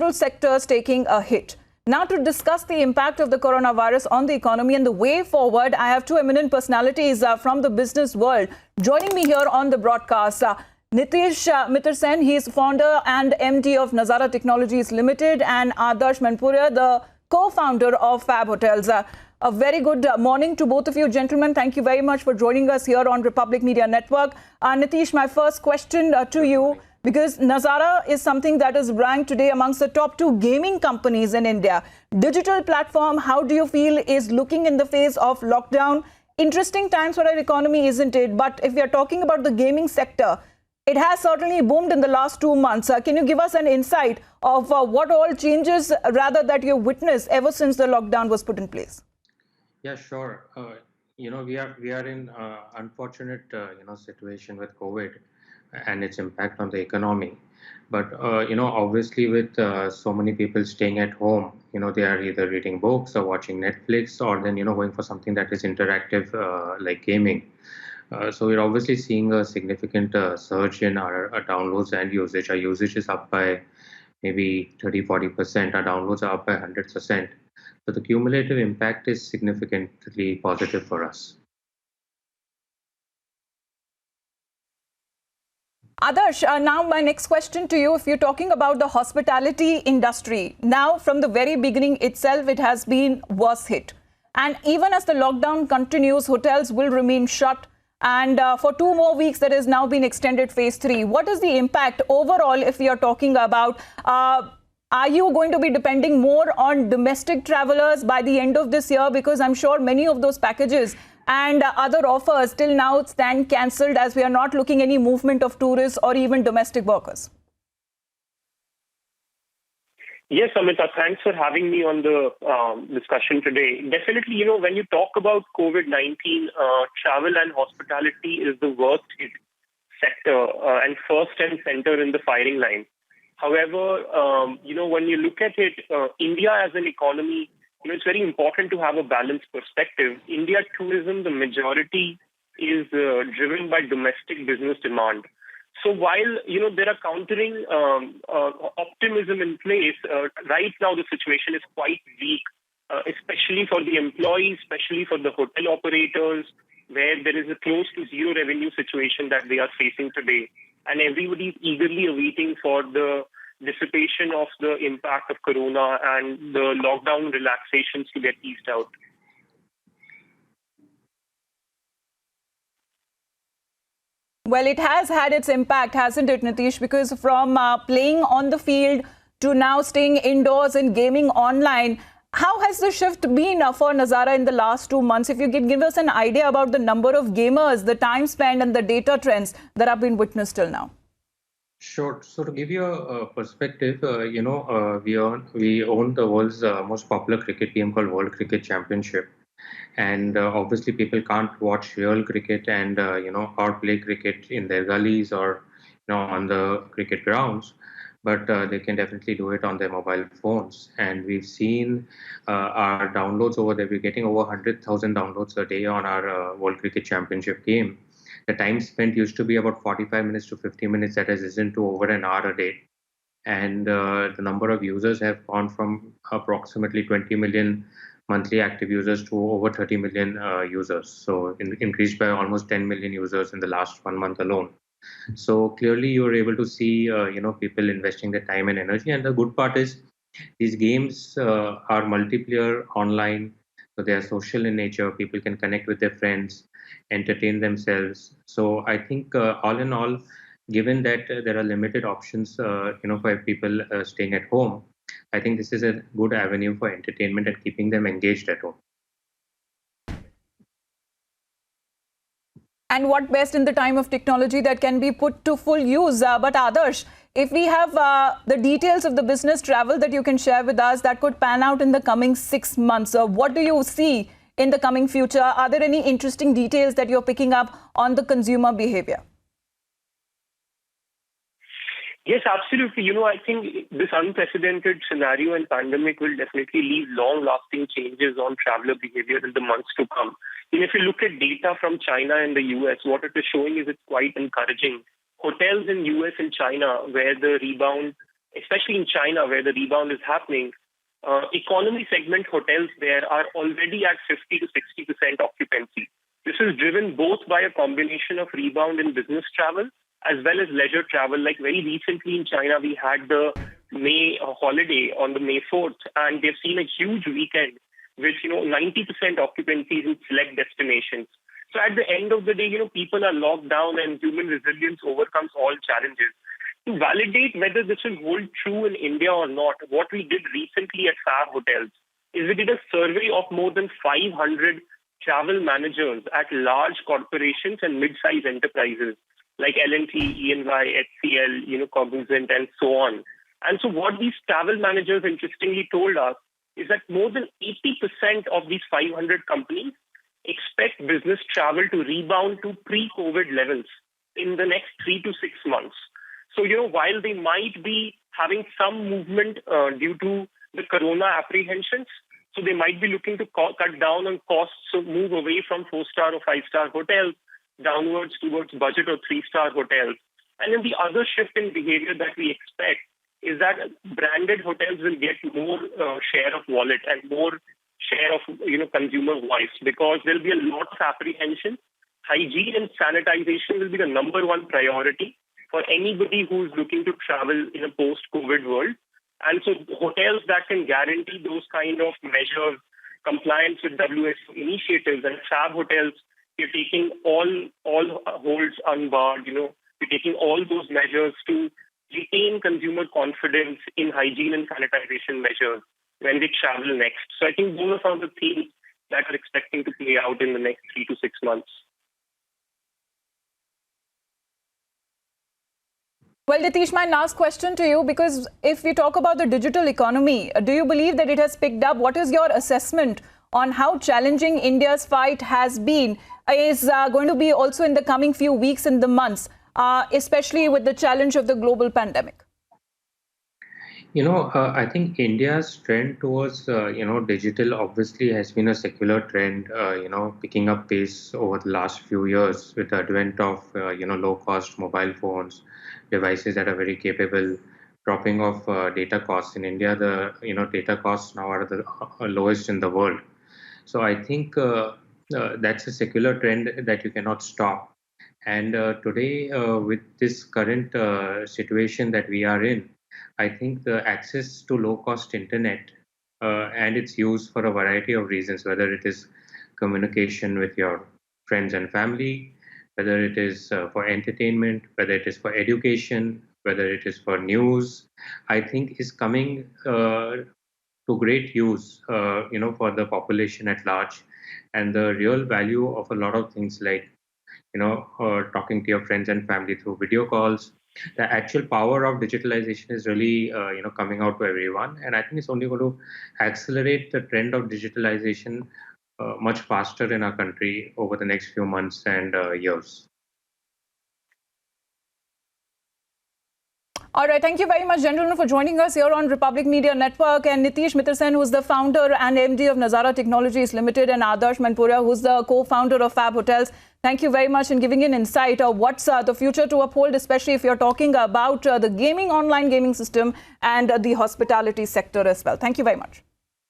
several sectors taking a hit. Now, to discuss the impact of the coronavirus on the economy and the way forward, I have two eminent personalities from the business world joining me here on the broadcast. Nitish Mittersain, he is founder and MD of Nazara Technologies Limited, and Adarssh Mnpuria, the co-founder of Fab Hotels. A very good morning to both of you, gentlemen. Thank you very much for joining us here on Republic Media Network. Nitish, my first question to you, because Nazara is something that is ranked today amongst the top 2 gaming companies in India. Digital platform, how do you feel is looking in the face of lockdown? Interesting times for our economy, isn't it? But if we are talking about the gaming sector, it has certainly boomed in the last 2 months. Can you give us an insight of what all changes rather that you've witnessed ever since the lockdown was put in place? Yeah, sure. We are in unfortunate situation with COVID and its impact on the economy. But obviously with so many people staying at home, they are either reading books or watching Netflix, or then going for something that is interactive like gaming. So we're obviously seeing a significant surge in our downloads and usage. Our usage is up by maybe 30-40%. Our downloads are up by 100%. So the cumulative impact is significantly positive for us. Adarsh, now my next question to you, if you're talking about the hospitality industry, now from the very beginning itself, it has been worse hit. And even as the lockdown continues, hotels will remain shut. And for 2 more weeks, that has now been extended phase 3. What is the impact overall if we are talking about, are you going to be depending more on domestic travelers by the end of this year? Because I'm sure many of those packages and other offers till now stand cancelled, as we are not looking any movement of tourists or even domestic workers. Yes, Amita, thanks for having me on the discussion today. Definitely, when you talk about COVID-19, travel and hospitality is the worst hit sector and first and center in the firing line. However, when you look at it, India as an economy, it's very important to have a balanced perspective. India tourism, the majority is driven by domestic business demand. So while, there are countering optimism in place, right now the situation is quite weak, especially for the employees, especially for the hotel operators, where there is a close to zero revenue situation that they are facing today. And everybody is eagerly awaiting for the dissipation of the impact of corona and the lockdown relaxations to get eased out. Well, it has had its impact, hasn't it, Nitish? Because from playing on the field to now staying indoors and gaming online, how has the shift been for Nazara in the last 2 months? If you can give us an idea about the number of gamers, the time spent and the data trends that have been witnessed till now. Sure. So to give you a perspective, we own the world's most popular cricket game called World Cricket Championship. And obviously people can't watch real cricket and, or play cricket in their gullies or, on the cricket grounds, but they can definitely do it on their mobile phones. And we've seen our downloads over there. We're getting over 100,000 downloads a day on our World Cricket Championship game. The time spent used to be about 45 minutes to 50 minutes. That has risen to over an hour a day. And the number of users have gone from approximately 20 million monthly active users to over 30 million users. So increased by almost 10 million users in the last 1 month alone. So clearly you're able to see, people investing their time and energy. And the good part is these games are multiplayer online. So they are social in nature. People can connect with their friends, entertain themselves. So I think all in all, given that there are limited options, for people staying at home, I think this is a good avenue for entertainment and keeping them engaged at home. And what best in the time of technology that can be put to full use. But Adarsh, if we have the details of the business travel that you can share with us that could pan out in the coming 6 months, what do you see in the coming future? Are there any interesting details that you're picking up on the consumer behavior? Yes, absolutely. I think this unprecedented scenario and pandemic will definitely leave long-lasting changes on traveler behavior in the months to come. If you look at data from China and the US, what it is showing is it's quite encouraging. Hotels in US and China, where the rebound especially in China where the rebound is happening, economy segment hotels there are already at 50 to 60% occupancy. This is driven both by a combination of rebound in business travel as well as leisure travel. Like very recently in China, we had the May holiday on the May 4th, and they've seen a huge weekend with 90% occupancies in select destinations. So at the end of the day, people are locked down and human resilience overcomes all challenges. To validate whether this will hold true in India or not, what we did recently at Fab Hotels is we did a survey of more than 500 travel managers at large corporations and mid-sized enterprises like L&T, E&Y, HCL, Cognizant, and so on. And so what these travel managers interestingly told us is that more than 80% of these 500 companies expect business travel to rebound to pre-COVID levels in the next 3 to 6 months. So, while they might be having some movement due to the corona apprehensions, so they might be looking to cut down on costs, so move away from 4-star or 5-star hotels downwards towards budget or 3-star hotels. And then the other shift in behavior that we expect is that branded hotels will get more share of wallet and more share of consumer voice, because there'll be a lot of apprehension. Hygiene and sanitization will be the number one priority for anybody who's looking to travel in a post-COVID world. And so hotels that can guarantee those kind of measures, compliance with WHO initiatives, and Fab Hotels, we're taking all holds unbarred, we're taking all those measures to retain consumer confidence in hygiene and sanitization measures when they travel next. So I think those are some of the themes that are expecting to play out in the next 3 to 6 months. Well, Nitish, my last question to you, because if we talk about the digital economy, do you believe that it has picked up? What is your assessment on how challenging India's fight has been, is going to be also in the coming few weeks and the months, especially with the challenge of the global pandemic? I think India's trend towards, digital obviously has been a secular trend, picking up pace over the last few years with the advent of, low-cost mobile phones, devices that are very capable, dropping of data costs. In India, the, data costs now are the lowest in the world. So I think that's a secular trend that you cannot stop. And today, with this current situation that we are in, I think the access to low-cost internet and its use for a variety of reasons, whether it is communication with your friends and family, whether it is for entertainment, whether it is for education, whether it is for news, I think is coming to great use, for the population at large. And the real value of a lot of things like, talking to your friends and family through video calls, the actual power of digitalization is really, coming out to everyone. And I think it's only going to accelerate the trend of digitalization much faster in our country over the next few months and years. All right. Thank you very much, gentlemen, for joining us here on Republic Media Network. And Nitish Mittersain, who's the founder and MD of Nazara Technologies Limited, and Adarssh Mnpuria, who's the co-founder of Fab Hotels. Thank you very much in giving an insight of what's the future to uphold, especially if you're talking about the online gaming system and the hospitality sector as well. Thank you very much.